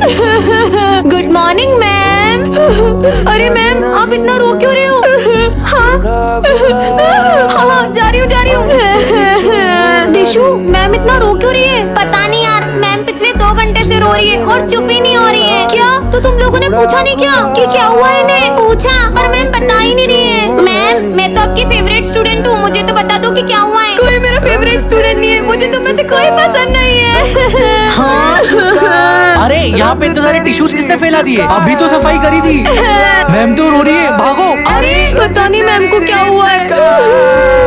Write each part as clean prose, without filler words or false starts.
Good morning ma'am. अरे ma'am आप इतना रो क्यों रहे हो? हाँ हाँ जा रही हूँ। दिशु मैम इतना रो क्यों रही है? पता नहीं यार, मैम पिछले 2 घंटे से रो रही है और चुप ही नहीं हो रही है। क्या तो तुम लोगों ने पूछा नहीं क्या कि क्या हुआ है इन्हें? पूछा पर मैम बता ही नहीं रही है। मैम मैं तो आपकी फेवरेट स्टूडेंट हूँ, मुझे तो बता दो कि क्या हुआ है। कोई मेरा फेवरेट स्टूडेंट नहीं है, मुझे तुम में से कोई पसंद नहीं है। अरे यहाँ पे इतने सारे टिश्यूज किसने फैला दिए? अभी तो सफाई करी थी। मैम तो रो रही है, भागो। अरे पता नहीं मैम को क्या हुआ है।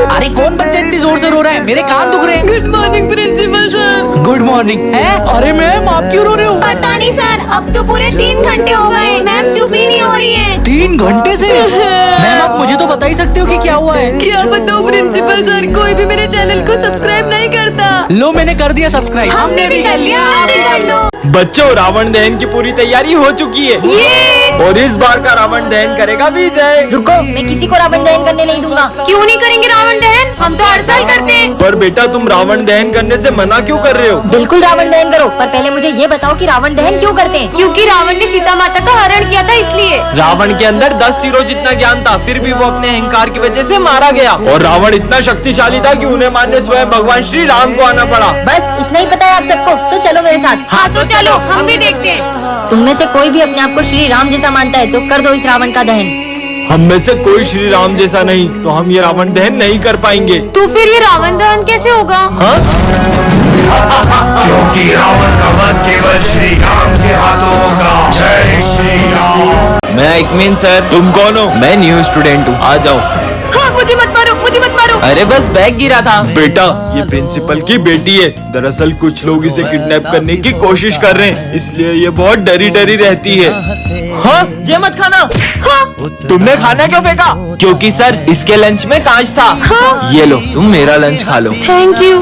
अरे कौन बच्चा इतनी जोर से रो रहा है? मेरे कान दुख रहे हैं। Good morning principal sir. Good morning. अरे मैम आप क्यों रो रहे हो? पता नहीं सर, अब तो पूरे 3 घंटे हो गए, मैम चुप ही नहीं हो रही है। 3 घंटे से? मैम आप मुझे तो बता ही सकते हो कि क्या हुआ है। क्या बताओ प्रिंसिपल सर, कोई भी मेरे चैनल को सब्सक्राइब नहीं करता। लो मैंने कर दिया सब्सक्राइब। हमने भी कर लिया, आप भी कर लो। बच्चों रावण दहन की पूरी तैयारी हो चुकी है और इस बार का रावण दहन करेगा विजय। रुको, मैं किसी को रावण दहन करने नहीं दूंगा। क्यों नहीं करेंगे रावण दहन? हम तो हर साल करते हैं। पर बेटा तुम रावण दहन करने से मना क्यों कर रहे हो? बिल्कुल रावण दहन करो, पर पहले मुझे ये बताओ कि रावण दहन क्यों करते हैं? क्योंकि रावण ने सीता माता का हरण किया था इसलिए। रावण के अंदर 10 सिरों जितना ज्ञान था, फिर भी वो अपने अहंकार की वजह से मारा गया। और रावण इतना शक्तिशाली था कि उन्हें मारने स्वयं भगवान श्री राम को आना पड़ा। बस इतना ही पता है आप सबको, तो चलो मेरे साथ। हाँ तो चलो, हम भी देखते हैं। तुम में से कोई भी अपने आप को श्री राम जैसा मानता है तो कर दो इस रावण का दहन। हम में से कोई श्री राम जैसा नहीं, तो हम ये रावण दहन नहीं कर पाएंगे। तो फिर ये रावण दहन कैसे होगा? हाँ? क्योंकि रावण का वध केवल श्री राम के हाथों होगा। जय श्री राम। मैं इकमीन सर। तुम कौन हो? मैं न्यू स्टूडेंट हूँ, आ जाओ। हाँ मुझे मत मारो, मुझे मत मारो। अरे बस बैग गिरा था। बेटा ये प्रिंसिपल की बेटी है। दरअसल कुछ लोग इसे किडनैप करने की कोशिश कर रहे हैं, इसलिए ये बहुत डरी डरी रहती है। हाँ ये मत खाना। हाँ तुमने खाना क्यों फेंका? क्योंकि सर इसके लंच में कांच था। हाँ? ये लो तुम मेरा लंच खा लो। Thank you.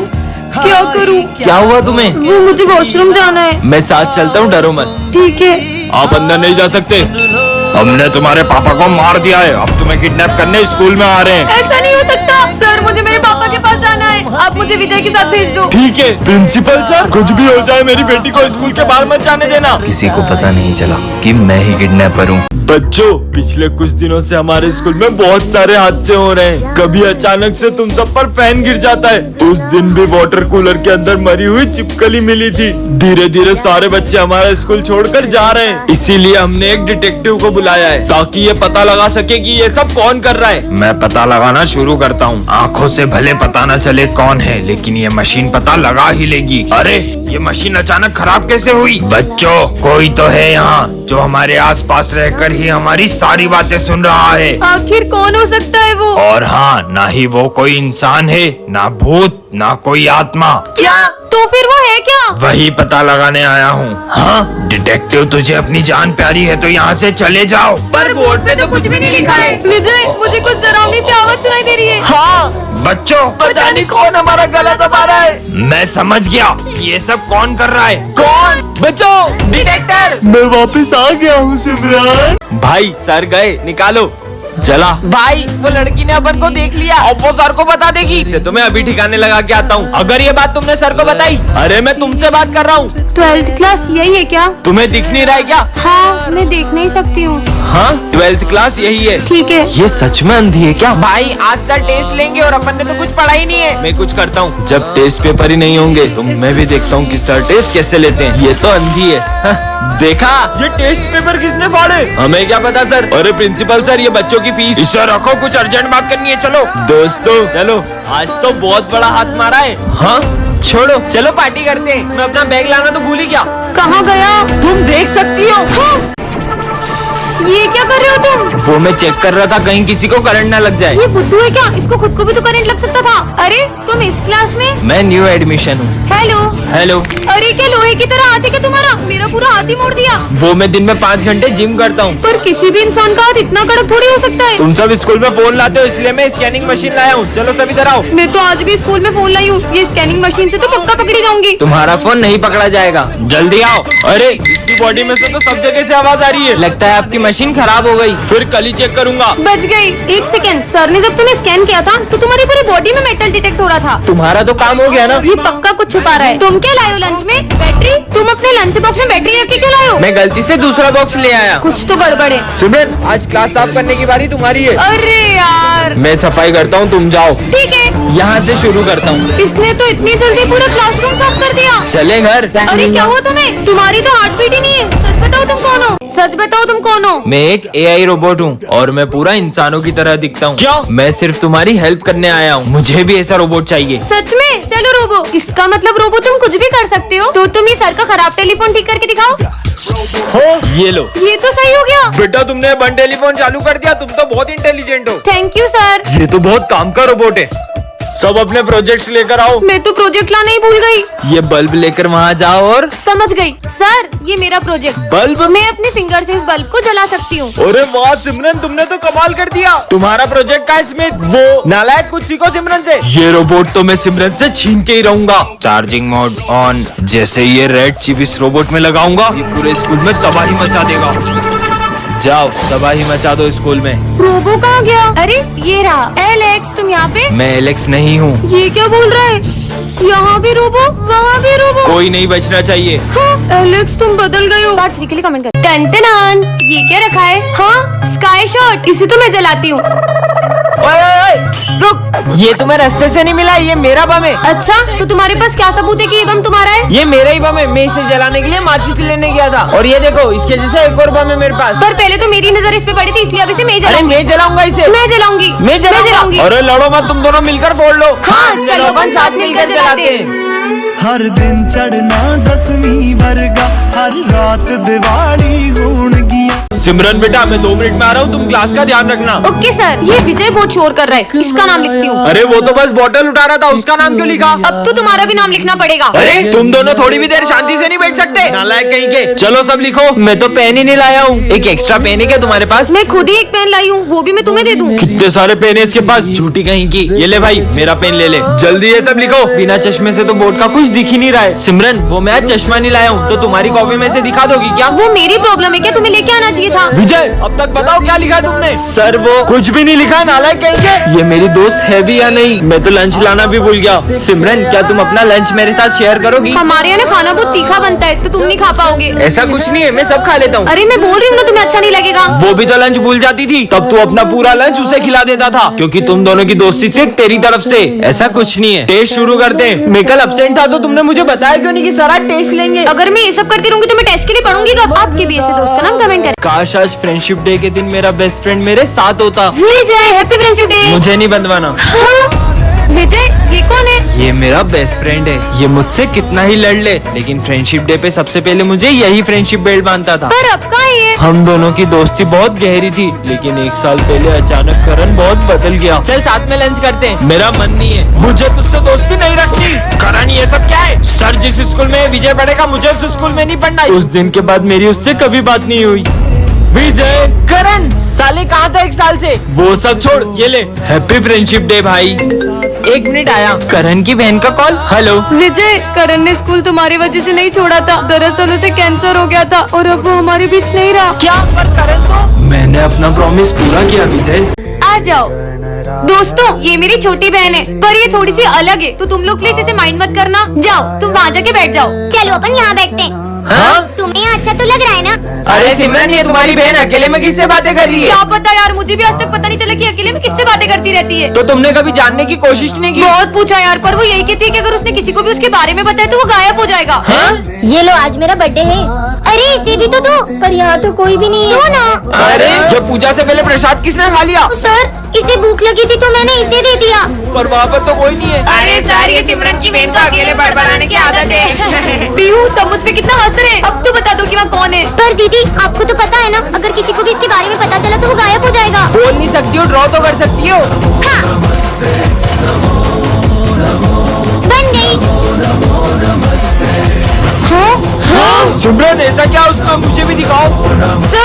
क्या करूँ? क्या हुआ तुम्हें? वो मुझे वॉशरूम जाना है। मैं साथ चलता हूँ, डरो मत। ठीक है। आप अंदर नहीं जा सकते। हमने तुम्हारे पापा को मार दिया है, अब तुम्हें किडनैप करने स्कूल में आ रहे हैं। ऐसा नहीं हो सकता सर, मुझे मेरे पापा के पास जाना है। आप मुझे विजय के साथ भेज दो। ठीक है प्रिंसिपल सर, कुछ भी हो जाए मेरी बेटी को स्कूल के बाहर मत जाने देना। किसी को पता नहीं चला कि मैं ही किडनैपर हूँ। बच्चों पिछले कुछ दिनों से हमारे स्कूल में बहुत सारे हादसे हो रहे हैं। कभी अचानक से तुम सब पर फैन गिर जाता है। उस दिन भी वाटर कूलर के अंदर मरी हुई छिपकली मिली थी। धीरे धीरे सारे बच्चे हमारा स्कूल छोड़कर जा रहे हैं, इसीलिए हमने एक डिटेक्टिव को बुलाया है ताकि ये पता लगा सके कि ये सब कौन कर रहा है। मैं पता लगाना शुरू करता हूँ। आँखों से भले पता न चले कौन है, लेकिन ये मशीन पता लगा ही लेगी। अरे ये मशीन अचानक खराब कैसे हुई? बच्चों कोई तो है यहाँ जो हमारे आसपास रहकर ही हमारी सारी बातें सुन रहा है। आखिर कौन हो सकता है वो? और हाँ, ना ही वो कोई इंसान है, ना भूत, ना कोई आत्मा। क्या? तो फिर वो है क्या? वही पता लगाने आया हूँ। हाँ डिटेक्टिव, तुझे अपनी जान प्यारी है तो यहाँ से चले जाओ। पर बोर्ड पे तो कुछ भी नहीं लिखा है। विजय मुझे कुछ डरावनी सी आवाज सुनाई दे रही है। हाँ बच्चों पता नहीं कौन हमारा गला दबा रहा है। मैं समझ गया कि ये सब कौन कर रहा है। कौन? बच्चों डिटेक्टर। मैं वापस आ गया हूँ सिमरन। भाई सर गए, निकालो। चला भाई, वो लड़की ने अपन को देख लिया, अब वो सर को बता देगी। इसे तो मैं अभी ठिकाने लगा के आता हूँ। अगर ये बात तुमने सर को बताई, अरे मैं तुमसे बात कर रहा हूँ। 12th क्लास यही है क्या? तुम्हें दिख नहीं रहा है क्या? हाँ मैं देख नहीं सकती हूँ। हाँ 12th क्लास यही है। ठीक है। ये सच में अंधी है क्या? भाई आज सर टेस्ट लेंगे और अपन ने तो कुछ पढ़ा ही नहीं है। मैं कुछ करता हूँ, जब टेस्ट पेपर ही नहीं होंगे तो मैं भी देखता हूँ कि सर टेस्ट कैसे लेते हैं। ये तो अंधी है। हाँ, देखा ये टेस्ट पेपर किसने फाड़े? हमें क्या पता सर। अरे प्रिंसिपल सर ये बच्चों की फीस। इसे रखो, कुछ अर्जेंट बात करनी है। चलो दोस्तों चलो, आज तो बहुत बड़ा हाथ मारा है। हाँ छोड़ो, चलो पार्टी करते हैं। मैं अपना बैग लाना तो भूल ही गया। कहाँ गया? तुम देख सकती हो। हाँ? ये क्या कर रहे हो तुम? वो मैं चेक कर रहा था कहीं किसी को करंट ना लग जाए। ये बुद्धू है क्या? इसको खुद को भी तो करंट लग सकता था। अरे तुम इस क्लास में? मैं न्यू एडमिशन हूँ। Hello hello. अरे क्या लोहे की तरह हाथ है क्या तुम्हारा? मेरा पूरा हाथ ही मोड़ दिया। वो मैं दिन में 5 घंटे जिम करता हूँ। पर किसी भी इंसान का हाथ इतना कड़क थोड़ी हो सकता है। तुम सब स्कूल में फोन लाते हो, इसलिए मैं स्कैनिंग मशीन लाया हूँ। चलो सब इधर आओ। मैं तो आज भी स्कूल में फोन लाई हूँ। ये स्कैनिंग मशीन से तो पक्का पकड़ी जाऊंगी। तुम्हारा फोन नहीं पकड़ा जाएगा, जल्दी आओ। अरे इसकी बॉडी में से तो सब जगह से आवाज आ रही है। लगता है आपकी मशीन खराब हो गई। फिर कल ही चेक करूंगा। बच गई। एक सेकंड, सर ने जब तुम्हें स्कैन किया था तो तुम्हारी पूरी बॉडी में मेटल डिटेक्ट हो रहा था। तुम्हारा तो काम हो गया ना। ये पक्का कुछ छुपा रहा है। तुम क्या लाए हो लंच में? बैटरी? तुम अपने लंच बॉक्स में बैटरी रख के क्यों लाए हो? मैं गलती से दूसरा बॉक्स ले आया। कुछ तो गड़बड़ है। सिमरन, आज क्लास साफ करने की बारी तुम्हारी है। अरे यार, मैं सफाई करता हूँ, तुम जाओ। ठीक है। यहाँ से शुरू करता हूँ। इसने तो इतनी जल्दी पूरा क्लासरूम साफ कर दिया। चले घर। अरे क्या हुआ तुम्हें? तुम्हारी तो हार्ट बीट ही नहीं है। सच बताओ तुम कौन हो? सच बताओ तुम कौन हो? मैं एक AI रोबोट हूँ और मैं पूरा इंसानों की तरह दिखता हूँ। क्या? मैं सिर्फ तुम्हारी हेल्प करने आया हूँ। मुझे भी ऐसा रोबोट चाहिए। सच में? चलो रोबो। इसका मतलब रोबो तुम कुछ भी कर सकते हो। तो तुम ये सर का खराब टेलीफोन ठीक करके दिखाओ। ये लो। ये तो सही हो गया। बेटा तुमने वन टेलीफोन चालू कर दिया। तुम तो बहुत इंटेलिजेंट हो। Thank you sir. ये तो बहुत काम का रोबोट है। सब अपने प्रोजेक्ट्स लेकर आओ। मैं तो प्रोजेक्ट लाना ही भूल गई। ये बल्ब लेकर वहाँ जाओ और समझ गई सर, ये मेरा प्रोजेक्ट। बल्ब? मैं अपने फिंगर से इस बल्ब को जला सकती हूँ। अरे वाह सिमरन, तुमने तो कमाल कर दिया। तुम्हारा प्रोजेक्ट का इसमें वो नालायक, कुछ सीखो सिमरन से। ये रोबोट तो मैं सिमरन से छीन के ही रहूंगा। Charging mode on. जैसे ये रेड चिप इस रोबोट में लगाऊंगा, ये पूरे स्कूल में तबाही मचा देगा। जाओ, तबाही मचा दो स्कूल में। रोबो कहाँ गया? अरे ये रहा। एलेक्स, तुम यहाँ पे? मैं एलेक्स नहीं हूँ। ये क्या बोल रहा है? यहाँ भी रोबो, वहाँ भी रोबो। कोई नहीं बचना चाहिए। हाँ, एलेक्स तुम बदल गए हो। पार्ट 3 के लिए कमेंट कर। टन ये क्या रखा है? हाँ, स्काई शॉट। इसे तो मैं जलाती हूँ। रुक, ये तुम्हें रास्ते से नहीं मिला, ये मेरा बम है। अच्छा, तो तुम्हारे पास क्या सबूत है कि ये बम तुम्हारा है? ये मेरा ही बम है। मैं इसे जलाने के लिए माचिस लेने गया था और ये देखो, इसके जैसा एक और बम है मेरे पास। पर पहले तो मेरी नजर इस पे पड़ी थी, इसलिए अब इसे मैं अरे जलाऊंगी। मैं जलाऊंगा इसे। मैं जलाऊंगी। मैं जलाऊंगी। अरे लड़ो मत, तुम दोनों मिलकर फोड़ लो। हाँ, चलो अपन साथ मिलकर जलाते हैं। हर दिन चढ़ना 10वीं वर्गा, हर रात दिवाली होण गिया। सिमरन बेटा, मैं 2 मिनट में आ रहा हूँ, तुम क्लास का ध्यान रखना। Okay sir. ये विजय बहुत शोर कर रहा है, इसका नाम लिखती हूँ। अरे वो तो बस बॉटल उठा रहा था, उसका नाम क्यों लिखा? अब तो तुम्हारा भी नाम लिखना पड़ेगा। अरे तुम दोनों थोड़ी भी देर शांति से नहीं बैठ सकते? नालायक कहीं के। चलो सब लिखो। मैं तो पेन ही नहीं लाया हूँ। एक एक्स्ट्रा पेन है क्या तुम्हारे पास? मैं खुद ही एक पेन लाई हूँ, वो भी मैं तुम्हें दे दूँ। कितने सारे पेन है इसके पास। झूठी कहीं की। ये ले भाई, मेरा पेन ले ले। जल्दी ये सब लिखो। बिना चश्मे से तो बोर्ड का कुछ दिख ही नहीं रहा है। सिमरन, वो मैं आज चश्मा नहीं लाया हूँ, तो तुम्हारी कॉपी में से दिखा दोगी क्या? वो मेरी प्रॉब्लम है क्या? तुम्हें लेके आना चाहिए था। विजय, अब तक बताओ क्या लिखा है तुमने? सर वो कुछ भी नहीं लिखा, नालायक कहीं के। ये मेरी दोस्त है भी या नहीं? मैं तो लंच लाना भी भूल गया। सिमरन, क्या तुम अपना लंच मेरे साथ शेयर करोगी? हमारे यहाँ ना खाना बहुत तीखा बनता है, तो तुम नहीं खा पाओगे। ऐसा कुछ नहीं है, मैं सब खा लेता हूँ। अरे मैं बोल रही हूँ ना, तुम्हें अच्छा नहीं लगेगा। वो भी तो लंच भूल जाती थी, तब तू अपना पूरा लंच उसे खिला देता था, क्योंकि तुम दोनों की दोस्ती सिर्फ तेरी तरफ से। ऐसा कुछ नहीं है। टेस्ट शुरू करते हैं। मैं कल अब्सेंट था तो तुमने मुझे बताया क्यों नहीं कि सर आज टेस्ट लेंगे? अगर मैं ये सब करती रहूंगी तो मैं टेस्ट के लिए पढ़ूंगी कब? आपके भी ऐसे दोस्त का नाम कमेंट करें। काश आज फ्रेंडशिप डे के दिन मेरा बेस्ट फ्रेंड मेरे साथ होता। विजय, हैप्पी फ्रेंडशिप डे। मुझे नहीं बंधवाना। विजय, ये कौन है? ये मेरा बेस्ट फ्रेंड है। ये मुझसे कितना ही लड़ ले, लेकिन फ्रेंडशिप डे पे सबसे पहले मुझे यही फ्रेंडशिप बेल्ट बांधता था। पर अब कहाँ है ये? हम दोनों की दोस्ती बहुत गहरी थी, लेकिन 1 साल पहले अचानक करण बहुत बदल गया। चल साथ में लंच करते हैं। मेरा मन नहीं है। मुझे तुझसे दोस्ती नहीं रखनी। करण, ये सब क्या है? सर जिस स्कूल में विजय पढ़ेगा, मुझे उस स्कूल में नहीं पढ़ना। उस दिन के बाद मेरी उससे कभी बात नहीं हुई। विजय, करण, साले कहाँ था 1 साल से? वो सब छोड़, ये ले। हैप्पी फ्रेंडशिप डे भाई। 1 मिनट आया। करण की बहन का कॉल। हेलो विजय, करण ने स्कूल तुम्हारी वजह से नहीं छोड़ा था। दरअसल उसे कैंसर हो गया था और अब वो हमारे बीच नहीं रहा। क्या? पर करण तो मैंने अपना प्रॉमिस पूरा किया विजय। आ जाओ दोस्तों, ये मेरी छोटी बहन है, पर ये थोड़ी सी अलग है, तो तुम लोग प्लीज इसे माइंड मत करना। जाओ, तुम वहाँ जाके बैठ जाओ। चलो अपन यहाँ बैठते हैं। हाँ? तुम्हें यहाँ अच्छा तो लग रहा है ना? अरे सिमरन, ये तुम्हारी बहन अकेले में किससे बातें कर रही है? क्या पता यार, मुझे भी आज तक पता नहीं चला कि अकेले में किससे बातें करती रहती है। तो तुमने कभी जानने की कोशिश नहीं की? बहुत पूछा यार, पर वो यही कहती है कि अगर उसने किसी को भी उसके बारे में बताया तो वो गायब हो जाएगा। हाँ? ये लो, आज मेरा बर्थडे है। अरे इसे भी तो दो। पर यहाँ तो कोई भी नहीं है। दो ना। अरे जो पूजा से पहले प्रसाद किसने खा लिया? सर, इसे भूख लगी थी तो मैंने इसे दे दिया। पर वहाँ पर तो कोई नहीं है। अरे सर, ये सिमरन की बहन को अकेले बड़बड़ाने की आदत है। पीहू, सब मुझ पे कितना हंस रहे। अब तो बता दो कि वहाँ कौन है। पर दीदी, आपको तो पता है ना, अगर किसी को भी इसके बारे में पता चला तो वो गायब हो जाएगा। बोल नहीं सकती हो, ड्रॉ तो कर सकती हो। हाँ। बन गई। सिमरन, ऐसा क्या उसका? मुझे भी दिखाओ। सर